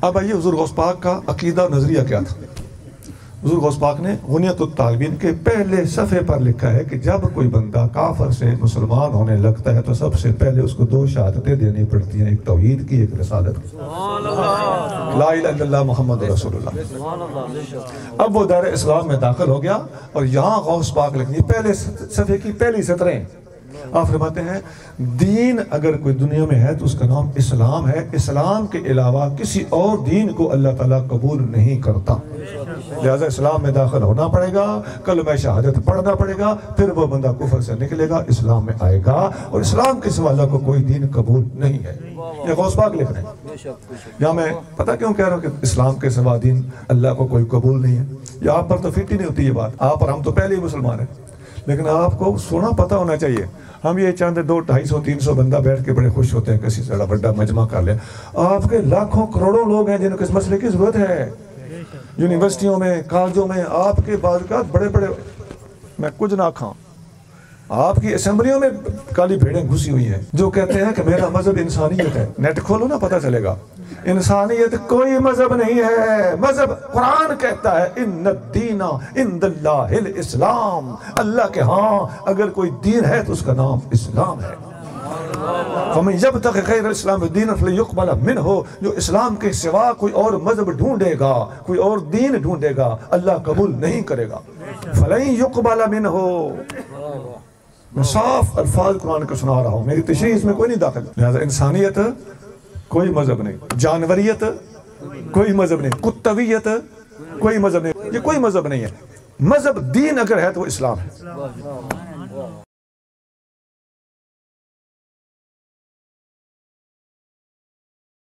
اب آئیے حضور غوث پاک کا عقیدہ اور نظریہ کیا تھا۔ حضور غوث پاک نے غنیت الطالبین کے پہلے صفحے پر لکھا ہے کہ جب کوئی بندہ کافر سے مسلمان ہونے لگتا ہے تو سب سے پہلے اس کو دو شہادتیں دینی پڑتی ہیں، ایک توحید کی، ایک رسالت کی، لا الہ الا اللہ محمد رسول اللہ۔ اب وہ دائرہ اسلام میں داخل ہو گیا اور یہاں غوث پاک لکھنی پہلے صفحے کی پہلی سطریں آپ فرماتے ہیں دین اگر کوئی دنیا میں ہے تو اس کا نام اسلام ہے، اسلام کے علاوہ کسی اور دین کو اللہ تعالیٰ قبول نہیں کرتا، لہذا اسلام میں داخل ہونا پڑے گا، کلمہ شہادت پڑھنا پڑے گا، پھر وہ بندہ کفر سے نکلے گا، اسلام میں آئے گا، اور اسلام کے سوا اللہ کو کوئی دین قبول نہیں ہے۔ یہ غوث پاک لکھ رہے ہیں۔ یا میں پتہ کیوں کہہ رہا ہوں کہ اسلام کے سوا دین اللہ کو کوئی قبول نہیں ہے؟ یا آپ پر تو فٹ ہی نہیں ہوتی یہ بات، آپ اور ہم تو پہلے ہی مسلمان ہیں، لیکن آپ کو سونا پتہ ہونا چاہیے۔ ہم یہ چاند 200 250 300 بندہ بیٹھ کے بڑے خوش ہوتے ہیں کسی سے بڑا مجمع کر لیں، آپ کے لاکھوں کروڑوں لوگ ہیں جن کو اس مسئلے کی ضرورت ہے۔ یونیورسٹیوں میں، کالجوں میں آپ کے بعض بڑے بڑے، میں کچھ نہ کھاؤں، آپ کی اسمبلیوں میں کالی بھیڑیں گھسی ہوئی ہیں جو کہتے ہیں کہ میرا مذہب انسانیت ہے۔ نیٹ کھولو نا، پتہ چلے گا انسانیت کوئی مذہب نہیں ہے، مذہب قرآن کہتا ہے ان الدین عند اللہ الاسلام، اللہ کے ہاں اگر کوئی دین ہے تو اس کا نام اسلام ہے۔ فَمَنْ يَبْتَغِ غَيْرَ الْإِسْلَامِ دِينًا فَلَنْ يُقْبَلَ مِنْهُ، جو اسلام کے سوا کوئی اور مذہب ڈھونڈے گا، کوئی اور دین ڈھونڈے گا، اللہ قبول نہیں کرے گا۔ فَلَنْ يُقْبَلَ مِنْهُ، میں صاف الفاظ قرآن کو سنا رہا ہوں، میری تشریح اس میں کوئی نہیں داخل۔ لہذا انسانیت کوئی مذہب نہیں، جانوریت کوئی مذہب نہیں، کتویت کوئی مذہب نہیں، یہ کوئی مذہب نہیں ہے۔ مذہب دین اگر ہے تو وہ اسلام ہے۔